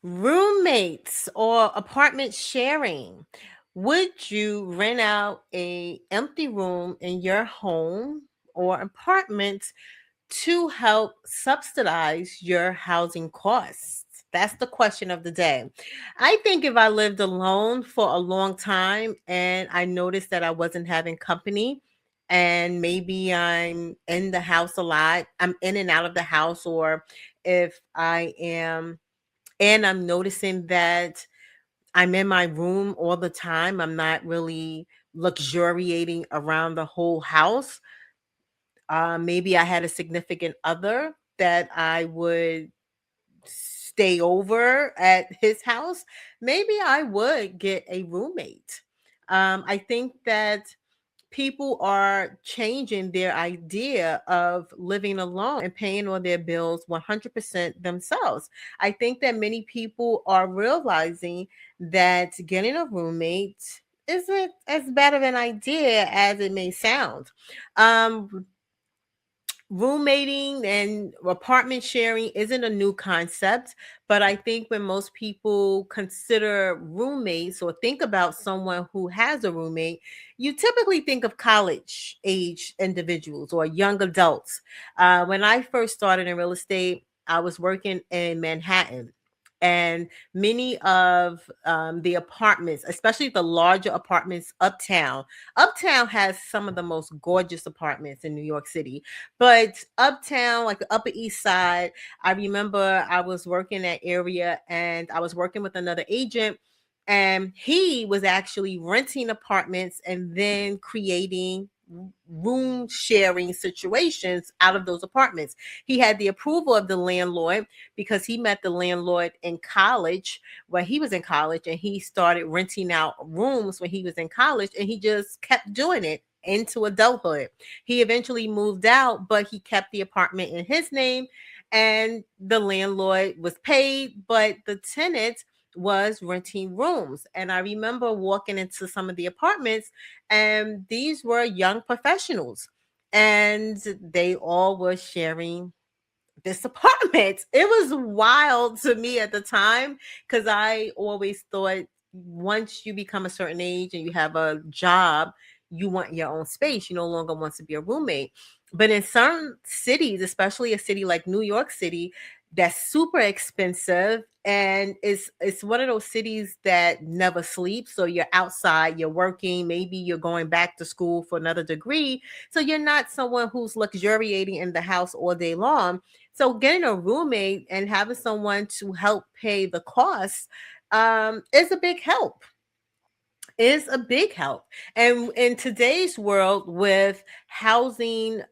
Roommates or apartment sharing. Would you rent out a empty room in your home or apartment to help subsidize your housing costs? That's the question of the day. I think if I lived alone for a long time and I noticed that I wasn't having company, and maybe I'm in the house a lot, I'm in and out of the house, or if I am and I'm noticing that I'm in my room all the time, I'm not really luxuriating around the whole house. Maybe I had a significant other that I would stay over at his house. Maybe I would get a roommate. I think that people are changing their idea of living alone and paying all their bills 100% themselves. I think that many people are realizing that getting a roommate isn't as bad of an idea as it may sound. Um, Roommating and apartment sharing isn't a new concept, but I think when most people consider roommates or think about someone who has a roommate, you typically think of college age individuals or young adults. When I first started in real estate, I was working in Manhattan. And many of the apartments, especially the larger apartments uptown has some of the most gorgeous apartments in New York City. But uptown, like the Upper East Side, I remember I was working that area and I was working with another agent, and he was actually renting apartments and then creating room sharing situations out of those apartments. He had the approval of the landlord because he met the landlord in college when he was in college, and he started renting out rooms when he was in college, and he just kept doing it into adulthood. He eventually moved out, but he kept the apartment in his name, and the landlord was paid, but the tenant was renting rooms. And I remember walking into some of the apartments, and these were young professionals, and they all were sharing this apartment. It was wild to me at the time because I always thought once you become a certain age and you have a job, you want your own space. You no longer want to be a roommate. But in some cities, especially a city like New York City, that's super expensive, and it's one of those cities that never sleeps. So you're outside, you're working, maybe you're going back to school for another degree. So you're not someone who's luxuriating in the house all day long. So getting a roommate and having someone to help pay the costs is a big help. Is a big help. And in today's world, with housing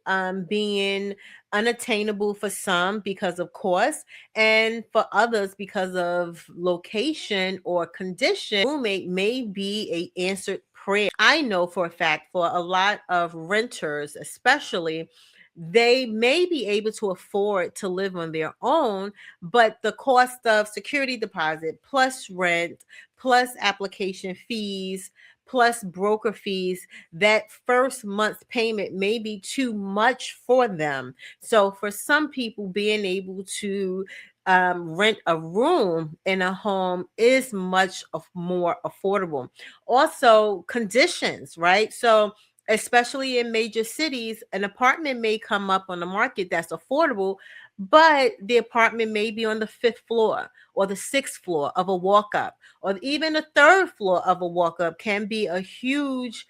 being unattainable for some because of cost, and for others because of location or condition, roommate may be a answered prayer. I know for a fact for a lot of renters, especially, they may be able to afford to live on their own, but the cost of security deposit plus rent plus application fees plus broker fees, that first month's payment may be too much for them. So for some people, being able to rent a room in a home is much of more affordable. Also, conditions, right? So especially in major cities, an apartment may come up on the market that's affordable, but the apartment may be on the fifth floor or the sixth floor of a walk up, or even the third floor of a walk up can be a huge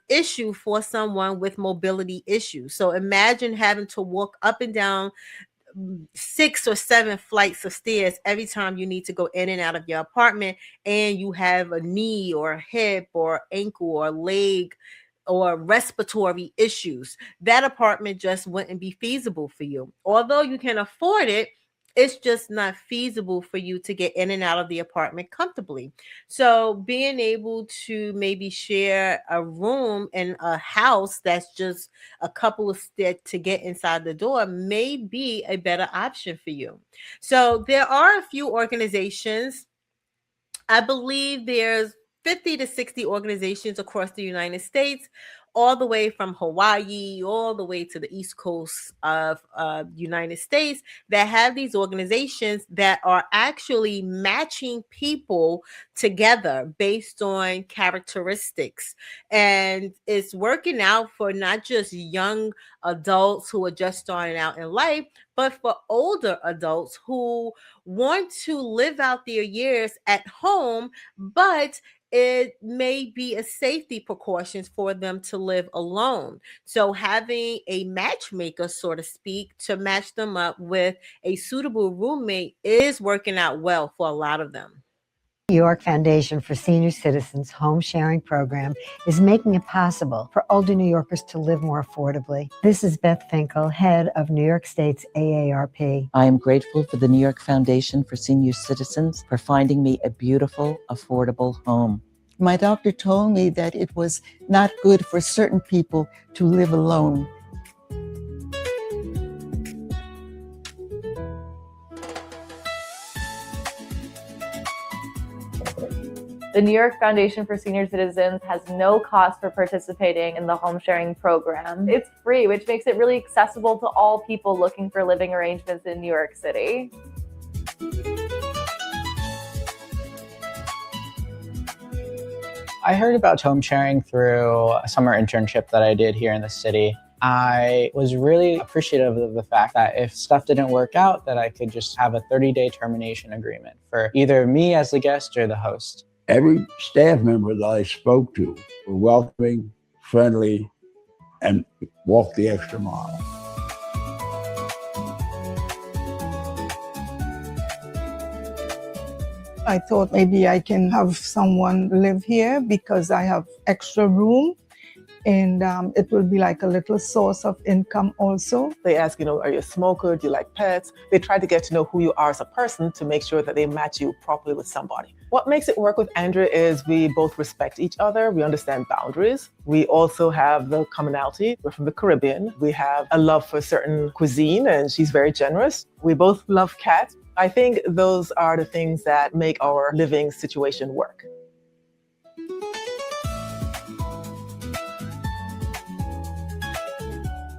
issue for someone with mobility issues. So imagine having to walk up and down six or seven flights of stairs every time you need to go in and out of your apartment, and you have a knee or a hip or ankle or leg or respiratory issues. That apartment just wouldn't be feasible for you. Although you can afford it, it's just not feasible for you to get in and out of the apartment comfortably. So, being able to maybe share a room in a house that's just a couple of steps to get inside the door may be a better option for you. So, there are a few organizations. I believe there's 50 to 60 organizations across the United States all the way from Hawaii, all the way to the East Coast of United States, that have these organizations that are actually matching people together based on characteristics. And it's working out for not just young adults who are just starting out in life, but for older adults who want to live out their years at home, but it may be a safety precautions for them to live alone. So having a matchmaker, so to speak, to match them up with a suitable roommate is working out well for a lot of them. New York Foundation for Senior Citizens Home Sharing Program is making it possible for older New Yorkers to live more affordably. This is Beth Finkel, head of New York State's AARP. I am grateful for the New York Foundation for Senior Citizens for finding me a beautiful, affordable home. My doctor told me that it was not good for certain people to live alone. The New York Foundation for Senior Citizens has no cost for participating in the home sharing program. It's free, which makes it really accessible to all people looking for living arrangements in New York City. I heard about home sharing through a summer internship that I did here in the city. I was really appreciative of the fact that if stuff didn't work out, that I could just have a 30-day termination agreement for either me as the guest or the host. Every staff member that I spoke to were welcoming, friendly, and walked the extra mile. I thought maybe I can have someone live here because I have extra room, and it will be like a little source of income also. They ask, are you a smoker? Do you like pets? They try to get to know who you are as a person to make sure that they match you properly with somebody. What makes it work with Andrea is we both respect each other. We understand boundaries. We also have the commonality. We're from the Caribbean. We have a love for certain cuisine, and she's very generous. We both love cats. I think those are the things that make our living situation work.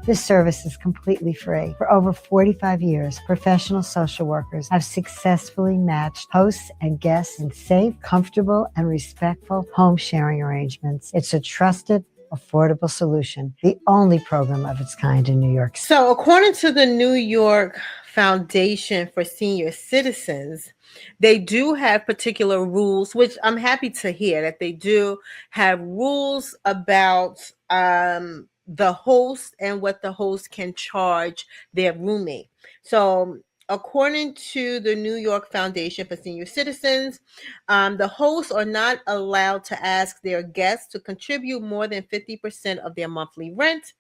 This service is completely free. For over 45 years, professional social workers have successfully matched hosts and guests in safe, comfortable, and respectful home sharing arrangements. It's a trusted, affordable solution, the only program of its kind in New York City. So according to the New York Foundation for Senior Citizens, they do have particular rules, which I'm happy to hear that they do have rules about the host and what the host can charge their roommate. So according to the New York Foundation for Senior Citizens, the hosts are not allowed to ask their guests to contribute more than 50% of their monthly rent.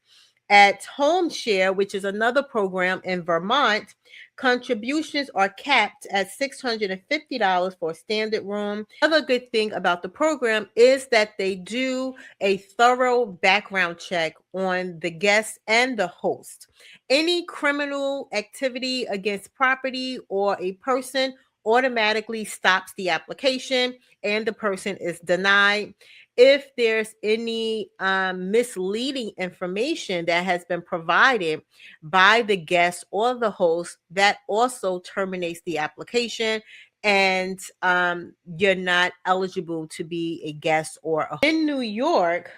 At Home Share, which is another program in Vermont, contributions are capped at $650 for a standard room. Another good thing about the program is that they do a thorough background check on the guest and the host. Any criminal activity against property or a person automatically stops the application and the person is denied. If there's any misleading information that has been provided by the guest or the host, that also terminates the application, and you're not eligible to be a guest or a host. In New York,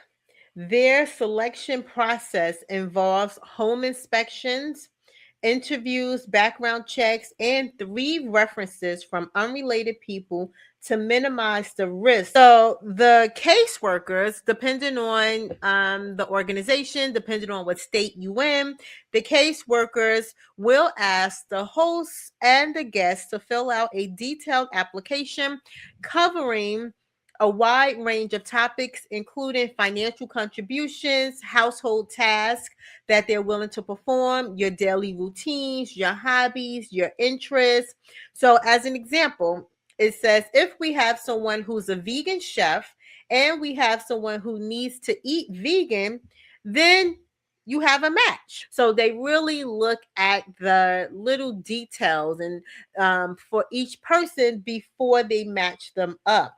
their selection process involves home inspections, interviews, background checks, and 3 references from unrelated people to minimize the risk. So the caseworkers, depending on the organization, depending on what state you in, the caseworkers will ask the hosts and the guests to fill out a detailed application covering a wide range of topics, including financial contributions, household tasks that they're willing to perform, your daily routines, your hobbies, your interests. So as an example, it says if we have someone who's a vegan chef and we have someone who needs to eat vegan, then you have a match. So they really look at the little details and for each person before they match them up.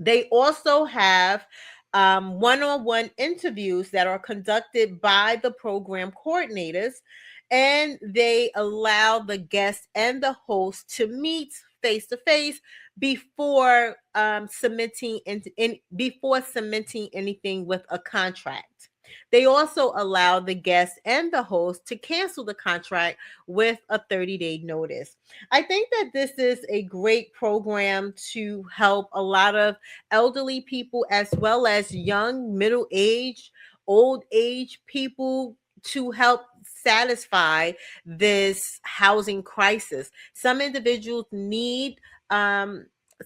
They also have one-on-one interviews that are conducted by the program coordinators, and they allow the guest and the host to meet face to face before before cementing anything with a contract. They also allow the guest and the host to cancel the contract with a 30-day notice. I think that this is a great program to help a lot of elderly people as well as young, middle age, old age people to help satisfy this housing crisis. Some individuals need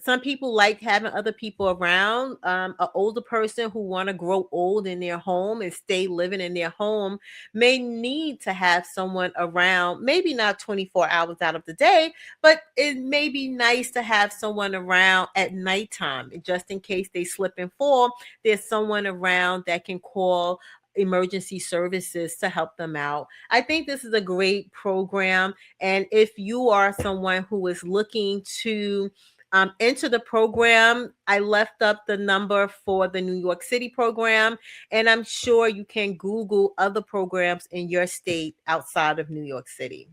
some people like having other people around. An older person who want to grow old in their home and stay living in their home may need to have someone around, maybe not 24 hours out of the day, but it may be nice to have someone around at nighttime. Just in case they slip and fall, there's someone around that can call emergency services to help them out. I think this is a great program. And if you are someone who is looking to enter the program, I left up the number for the New York City program, and I'm sure you can Google other programs in your state outside of New York City.